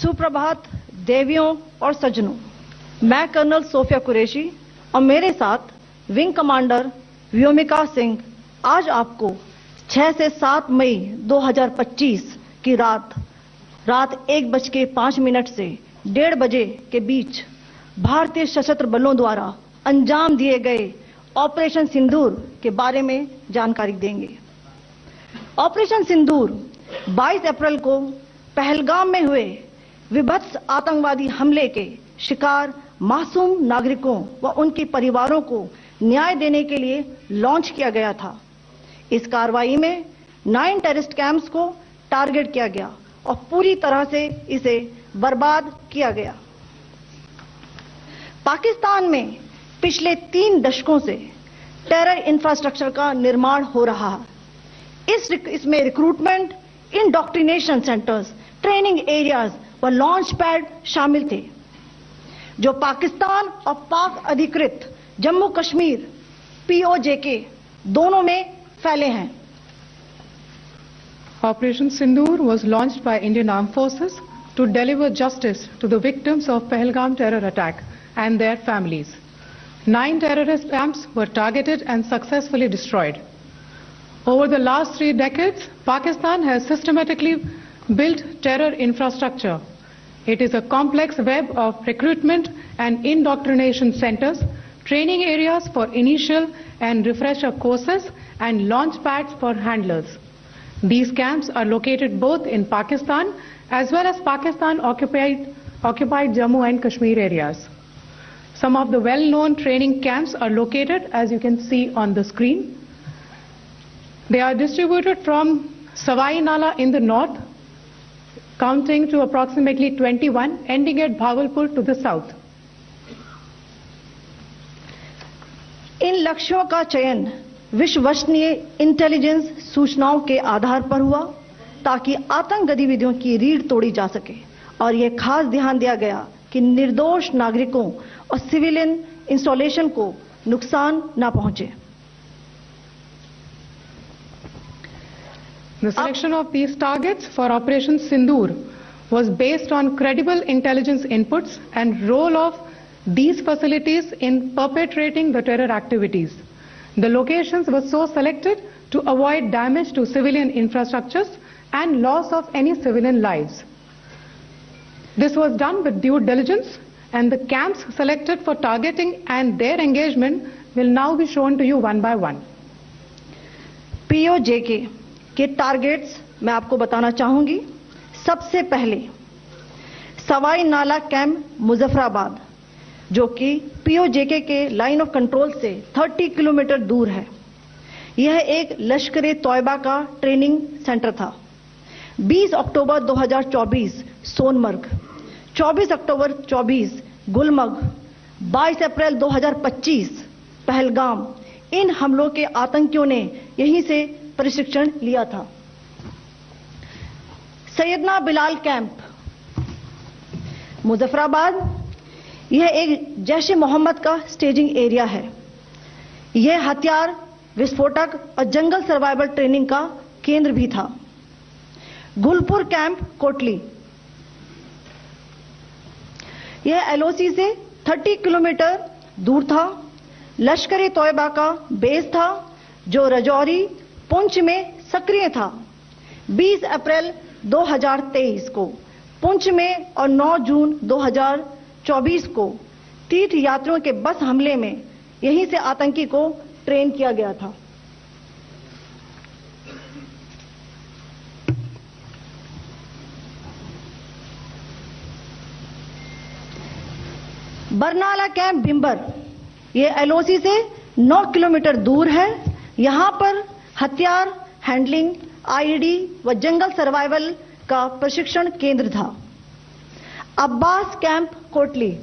सुप्रभात देवियों और सज्जनों, मैं कर्नल सोफिया कुरैशी और मेरे साथ विंग कमांडर व्योमिका सिंह आज आपको 6 से 7 मई 2025 की रात 1:05 से 1:30 बजे के बीच भारतीय सशस्त्र बलों द्वारा अंजाम दिए गए ऑपरेशन सिंदूर के बारे में जानकारी देंगे। ऑपरेशन सिंदूर 22 अप्रैल को पहलगाम में हुए विभत्स आतंकवादी हमले के शिकार मासूम नागरिकों व उनके परिवारों को न्याय देने के लिए लॉन्च किया गया था। इस कार्रवाई में 9 टेररिस्ट कैंप्स को टारगेट किया गया और पूरी तरह से इसे बर्बाद किया गया। पाकिस्तान में पिछले 3 दशकों से टेरर इंफ्रास्ट्रक्चर का निर्माण हो रहा है। इसमें recruitment, indoctrination centres, training areas व लॉन्च पैड शामिल थे, जो पाकिस्तान और पाक अधिकृत जम्मू कश्मीर POJK दोनों में फैले हैं। Operation Sindoor was launched by Indian Armed Forces to deliver justice to the victims of Pahalgam terror attack and their families. 9 terrorist camps were targeted and successfully destroyed. Over the last 3 decades, Pakistan has systematically built terror infrastructure. It is a complex web of recruitment and indoctrination centers, training areas for initial and refresher courses, and launch pads for handlers. These camps are located both in Pakistan as well as Pakistan-occupied Jammu and Kashmir areas. Some of the well-known training camps are located, as you can see on the screen. They are distributed from Savai Nala in the north, counting to approximately 21, ending at Bhagalpur to the south. इन लक्ष्यों का चयन विश्वसनीय intelligence सूचनाओं के आधार पर हुआ ताकि आतंक गतिविधियों की रीढ़ तोड़ी जा सके, और यह खास ध्यान दिया गया कि निर्दोष नागरिकों और सिविलियन इंस्टॉलेशन को नुकसान न पहुंचे। The selection of these targets for Operation Sindoor was based on credible intelligence inputs and role of these facilities in perpetrating the terror activities. The locations were so selected to avoid damage to civilian infrastructures and loss of any civilian lives. This was done with due diligence, and the camps selected for targeting and their engagement will now be shown to you one by one. POJK के targets मैं आपको बताना चाहूंगी। सबसे पहले सवाई नाला camp Muzaffarabad, जो कि POJK के लाइन ऑफ कंट्रोल से 30 किलोमीटर दूर है। यह एक लश्कर तौयबा का ट्रेनिंग सेंटर था। 20 अक्टूबर 2024 सोनमर्ग, 24 अक्टूबर 24 गुलमर्ग, 22 अप्रैल 2025 पहलगाम, इन हमलों के आतंकियों ने यहीं से प्रशिक्षण लिया था। सैयदना बिलाल कैंप मुजफ्फराबाद, यह एक जैश ए मोहम्मद का स्टेजिंग एरिया है। यह हथियार, विस्फोटक और जंगल सर्वाइवल ट्रेनिंग का केंद्र भी था। गुलपुर कैंप कोटली, यह LOC से 30 किलोमीटर दूर था। लश्कर तौयबा का बेस था, जो रजौरी पुंछ में सक्रिय था। 20 अप्रैल 2023 को पुंछ में और 9 जून 2024 को तीर्थ यात्रियों के बस हमले में यहीं से आतंकी को ट्रेन किया गया था। बरनाला कैंप भिंबर, ये LOC से 9 किलोमीटर दूर है। यहां पर हथियार, हैंडलिंग, IED व जंगल सर्वाइवल का प्रशिक्षण केंद्र था। अब्बास कैंप कोटली,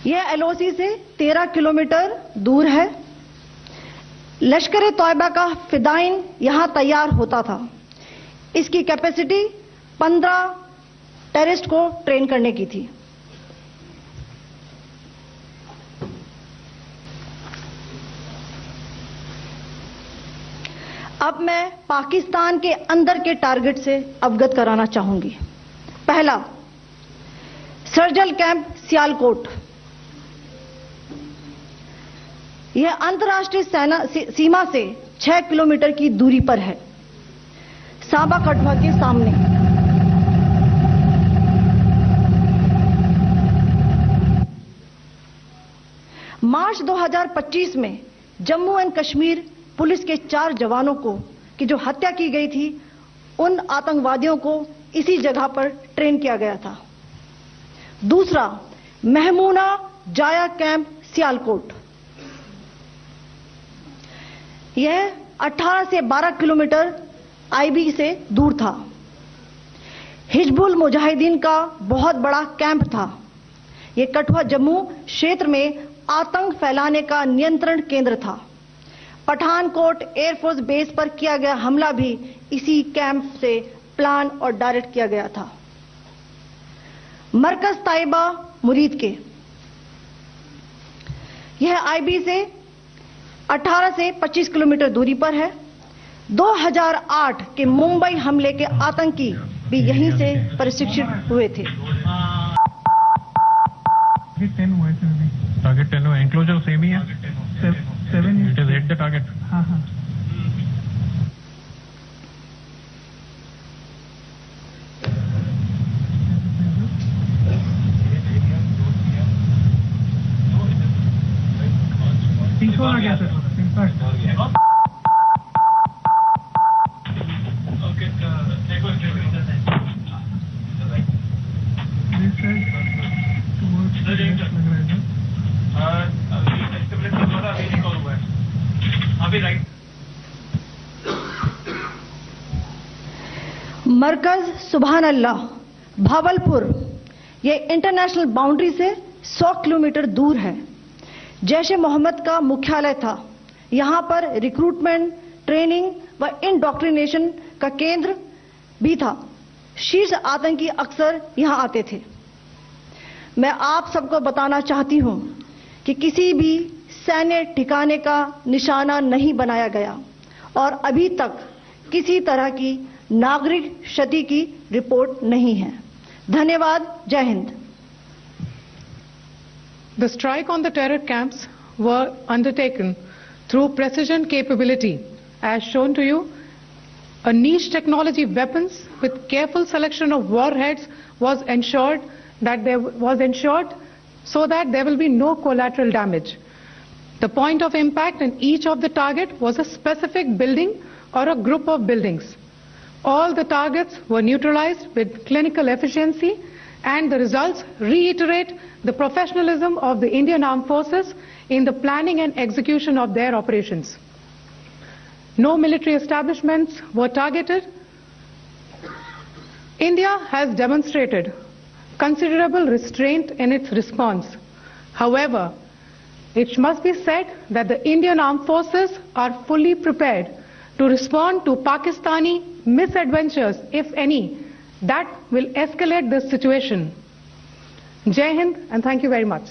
यह LOC से 13 किलोमीटर दूर है। लश्कर तौयबा का फिदाइन यहां तैयार होता था। इसकी कैपेसिटी 15 टेररिस्ट को ट्रेन करने की थी। अब मैं पाकिस्तान के अंदर के टारगेट से अवगत कराना चाहूंगी। पहला, सर्जिकल कैंप सियालकोट। यह अंतर्राष्ट्रीय सीमा से 6 किलोमीटर की दूरी पर है, सांबा कठुआ के सामने। मार्च 2025 में जम्मू एंड कश्मीर पुलिस के 4 जवानों की जो हत्या की गई थी, उन आतंकवादियों को इसी जगह पर ट्रेन किया गया था। दूसरा, महमूना जाया कैंप सियालकोट। यह 18 से 12 किलोमीटर आईबी से दूर था। हिजबुल मुजाहिदीन का बहुत बड़ा कैंप था। यह कठुआ जम्मू क्षेत्र में आतंक फैलाने का नियंत्रण केंद्र था। पठानकोट एयरफोर्स बेस पर किया गया हमला भी इसी कैंप से प्लान और डायरेक्ट किया गया था। मरकज ताइबा मुरीद के, यह आईबी से 18 से 25 किलोमीटर दूरी पर है। 2008 के मुंबई हमले के आतंकी भी यहीं से प्रशिक्षित हुए थे। टारगेट 10 हुआ, एंक्लोजर सेम ही है। 7 it is hit the target. हाँ हाँ। तीसरा आ गया सर। मरकज सुभान अल्लाह भावलपुर, यह इंटरनेशनल बाउंड्री से 100 किलोमीटर दूर है। जैश ए मोहम्मद का मुख्यालय था। यहां पर रिक्रूटमेंट, ट्रेनिंग व इंडोक्ट्रिनेशन का केंद्र भी था। शीर्ष आतंकी अक्सर यहां आते थे। मैं आप सबको बताना चाहती हूं कि किसी भी सैन्य ठिकाने का निशाना नहीं बनाया गया और अभी तक किसी तरह की नागरिक क्षति की रिपोर्ट नहीं है। धन्यवाद। जय Hind. The strike on the terror camps were undertaken through precision capability, as shown to you. A niche technology weapons with careful selection of warheads was ensured so that there will be no collateral damage. The point of impact in each of the target was a specific building or a group of buildings. All the targets were neutralized with clinical efficiency, and the results reiterate the professionalism of the Indian Armed Forces in the planning and execution of their operations. No military establishments were targeted. India has demonstrated considerable restraint in its response. However, it must be said that the Indian Armed Forces are fully prepared to respond to Pakistani misadventures, if any, that will escalate the situation. Jai Hind, and thank you very much.